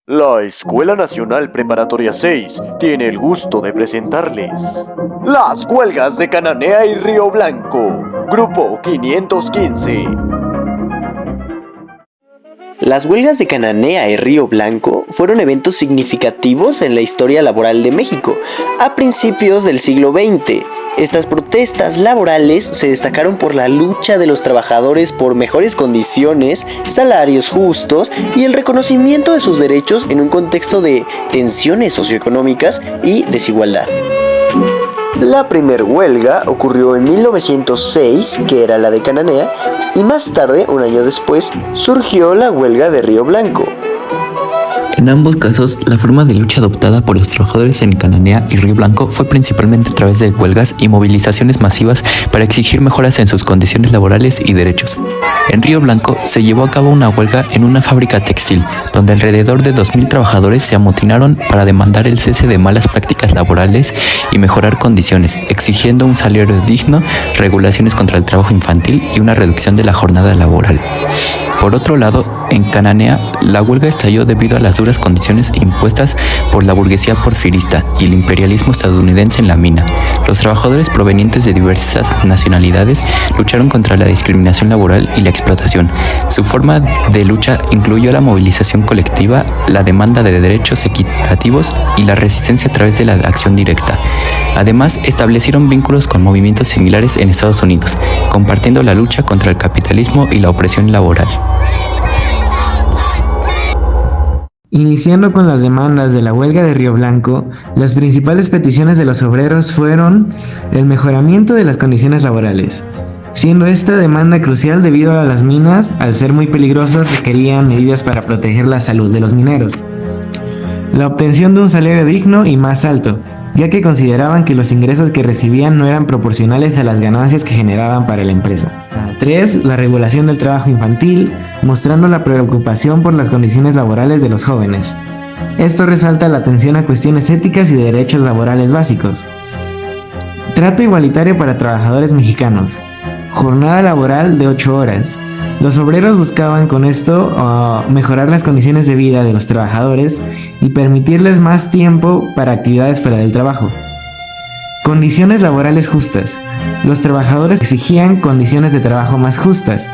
La Escuela Nacional Preparatoria 6 tiene el gusto de presentarles las huelgas de Cananea y Río Blanco, Grupo 515. Las huelgas de Cananea y Río Blanco fueron eventos significativos en la historia laboral de México a principios del siglo XX. Estas protestas laborales se destacaron por la lucha de los trabajadores por mejores condiciones, salarios justos y el reconocimiento de sus derechos en un contexto de tensiones socioeconómicas y desigualdad. La primer huelga ocurrió en 1906, que era la de Cananea, y más tarde, un año después, surgió la huelga de Río Blanco. En ambos casos, la forma de lucha adoptada por los trabajadores en Cananea y Río Blanco fue principalmente a través de huelgas y movilizaciones masivas para exigir mejoras en sus condiciones laborales y derechos. En Río Blanco se llevó a cabo una huelga en una fábrica textil, donde alrededor de 2,000 trabajadores se amotinaron para demandar el cese de malas prácticas laborales y mejorar condiciones, exigiendo un salario digno, regulaciones contra el trabajo infantil y una reducción de la jornada laboral. Por otro lado, en Cananea, la huelga estalló debido a las duras condiciones impuestas por la burguesía porfirista y el imperialismo estadounidense en la mina. Los trabajadores provenientes de diversas nacionalidades lucharon contra la discriminación laboral y la explotación. Su forma de lucha incluyó la movilización colectiva, la demanda de derechos equitativos y la resistencia a través de la acción directa. Además, establecieron vínculos con movimientos similares en Estados Unidos, compartiendo la lucha contra el capitalismo y la opresión laboral. Iniciando con las demandas de la huelga de Río Blanco, las principales peticiones de los obreros fueron el mejoramiento de las condiciones laborales, siendo esta demanda crucial debido a las minas, al ser muy peligrosas, requerían medidas para proteger la salud de los mineros. La obtención de un salario digno y más alto, ya que consideraban que los ingresos que recibían no eran proporcionales a las ganancias que generaban para la empresa. 3. La regulación del trabajo infantil, mostrando la preocupación por las condiciones laborales de los jóvenes. Esto resalta la atención a cuestiones éticas y de derechos laborales básicos. Trato igualitario para trabajadores mexicanos. Jornada laboral de 8 horas. Los obreros buscaban con esto mejorar las condiciones de vida de los trabajadores y permitirles más tiempo para actividades fuera del trabajo. Condiciones laborales justas. Los trabajadores exigían condiciones de trabajo más justas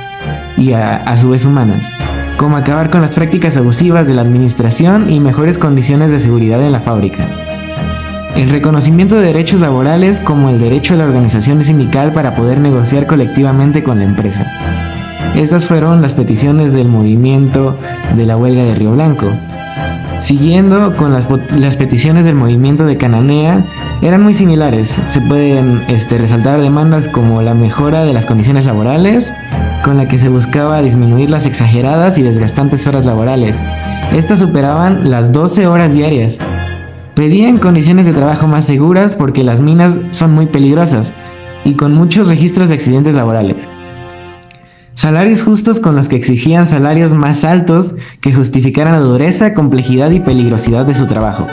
y a su vez humanas, como acabar con las prácticas abusivas de la administración y mejores condiciones de seguridad en la fábrica. El reconocimiento de derechos laborales como el derecho a la organización sindical para poder negociar colectivamente con la empresa. Estas fueron las peticiones del movimiento de la huelga de Río Blanco. Siguiendo con las peticiones del movimiento de Cananea, eran muy similares. Se pueden resaltar demandas como la mejora de las condiciones laborales, con la que se buscaba disminuir las exageradas y desgastantes horas laborales. Estas superaban las 12 horas diarias. Pedían condiciones de trabajo más seguras porque las minas son muy peligrosas y con muchos registros de accidentes laborales. Salarios justos con los que exigían salarios más altos que justificaran la dureza, complejidad y peligrosidad de su trabajo.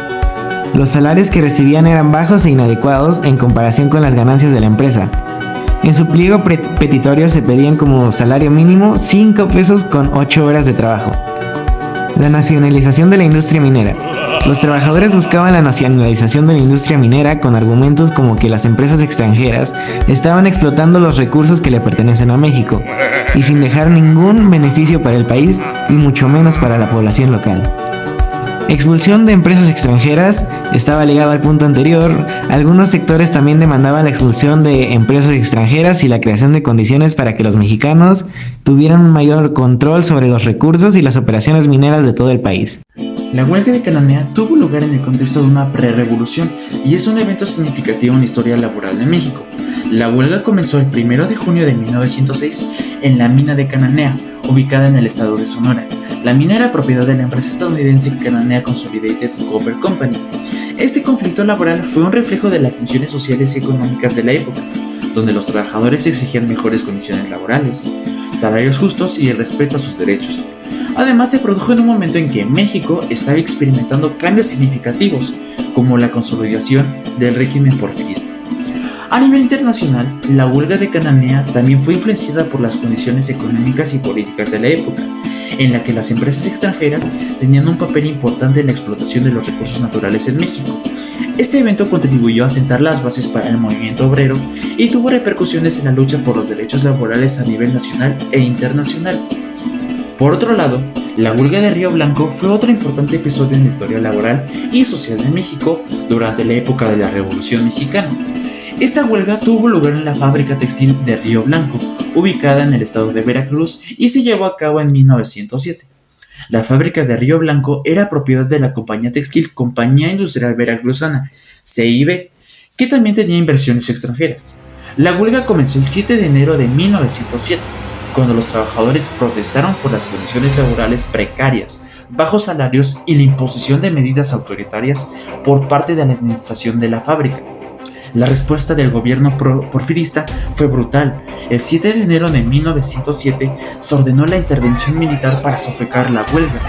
Los salarios que recibían eran bajos e inadecuados en comparación con las ganancias de la empresa. En su pliego petitorio se pedían como salario mínimo 5 pesos con 8 horas de trabajo. La nacionalización de la industria minera. Los trabajadores buscaban la nacionalización de la industria minera con argumentos como que las empresas extranjeras estaban explotando los recursos que le pertenecen a México y sin dejar ningún beneficio para el país y mucho menos para la población local. Expulsión de empresas extranjeras estaba ligado al punto anterior. Algunos sectores también demandaban la expulsión de empresas extranjeras y la creación de condiciones para que los mexicanos tuvieran un mayor control sobre los recursos y las operaciones mineras de todo el país. La huelga de Cananea tuvo lugar en el contexto de una prerrevolución y es un evento significativo en la historia laboral de México. La huelga comenzó el 1 de junio de 1906 en la mina de Cananea, ubicada en el estado de Sonora. La mina era propiedad de la empresa estadounidense Cananea Consolidated Copper Company. Este conflicto laboral fue un reflejo de las tensiones sociales y económicas de la época, donde los trabajadores exigían mejores condiciones laborales, salarios justos y el respeto a sus derechos. Además, se produjo en un momento en que México estaba experimentando cambios significativos, como la consolidación del régimen porfirista. A nivel internacional, la huelga de Cananea también fue influenciada por las condiciones económicas y políticas de la época. en la que las empresas extranjeras tenían un papel importante en la explotación de los recursos naturales en México. Este evento contribuyó a sentar las bases para el movimiento obrero y tuvo repercusiones en la lucha por los derechos laborales a nivel nacional e internacional. Por otro lado, la huelga de Río Blanco fue otro importante episodio en la historia laboral y social de México durante la época de la Revolución Mexicana. Esta huelga tuvo lugar en la fábrica textil de Río Blanco, ubicada en el estado de Veracruz, y se llevó a cabo en 1907. La fábrica de Río Blanco era propiedad de la compañía textil Compañía Industrial Veracruzana, CIB, que también tenía inversiones extranjeras. La huelga comenzó el 7 de enero de 1907, cuando los trabajadores protestaron por las condiciones laborales precarias, bajos salarios y la imposición de medidas autoritarias por parte de la administración de la fábrica. La respuesta del gobierno porfirista fue brutal. El 7 de enero de 1907 se ordenó la intervención militar para sofocar la huelga.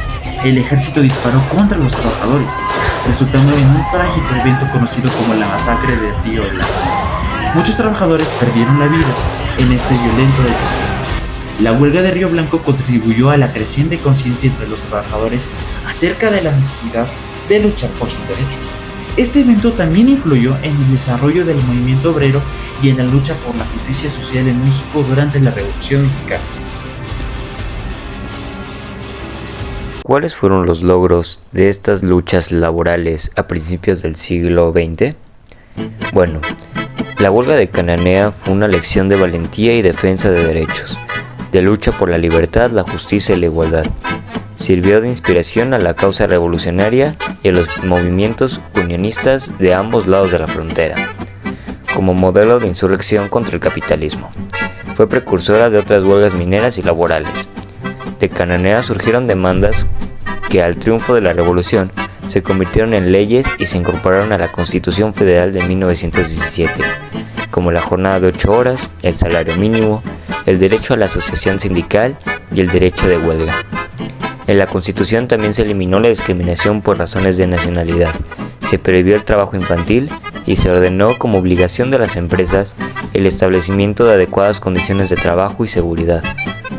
El ejército disparó contra los trabajadores, resultando en un trágico evento conocido como la masacre de Río Blanco. Muchos trabajadores perdieron la vida en este violento episodio. La huelga de Río Blanco contribuyó a la creciente conciencia entre los trabajadores acerca de la necesidad de luchar por sus derechos. Este evento también influyó en el desarrollo del movimiento obrero y en la lucha por la justicia social en México durante la Revolución Mexicana. ¿Cuáles fueron los logros de estas luchas laborales a principios del siglo XX? Bueno, la huelga de Cananea fue una lección de valentía y defensa de derechos, de lucha por la libertad, la justicia y la igualdad. Sirvió de inspiración a la causa revolucionaria y a los movimientos unionistas de ambos lados de la frontera, como modelo de insurrección contra el capitalismo. Fue precursora de otras huelgas mineras y laborales. De Cananea surgieron demandas que al triunfo de la revolución se convirtieron en leyes y se incorporaron a la Constitución Federal de 1917, como la jornada de 8 horas, el salario mínimo, el derecho a la asociación sindical y el derecho de huelga. En la Constitución también se eliminó la discriminación por razones de nacionalidad, se prohibió el trabajo infantil y se ordenó como obligación de las empresas el establecimiento de adecuadas condiciones de trabajo y seguridad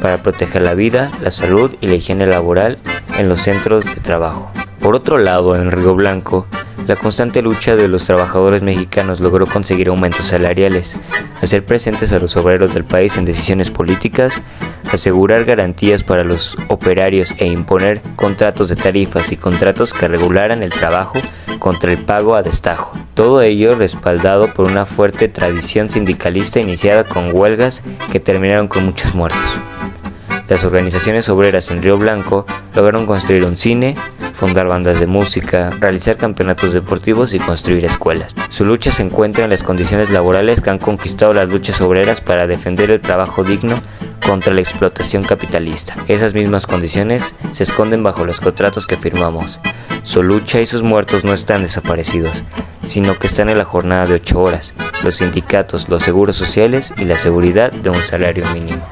para proteger la vida, la salud y la higiene laboral en los centros de trabajo. Por otro lado, en Río Blanco, la constante lucha de los trabajadores mexicanos logró conseguir aumentos salariales, hacer presentes a los obreros del país en decisiones políticas, asegurar garantías para los operarios e imponer contratos de tarifas y contratos que regularan el trabajo contra el pago a destajo. Todo ello respaldado por una fuerte tradición sindicalista iniciada con huelgas que terminaron con muchos muertos. Las organizaciones obreras en Río Blanco lograron construir un cine, fundar bandas de música, realizar campeonatos deportivos y construir escuelas. Su lucha se encuentra en las condiciones laborales que han conquistado las luchas obreras para defender el trabajo digno contra la explotación capitalista. Esas mismas condiciones se esconden bajo los contratos que firmamos. Su lucha y sus muertos no están desaparecidos, sino que están en la jornada de 8 horas, los sindicatos, los seguros sociales y la seguridad de un salario mínimo.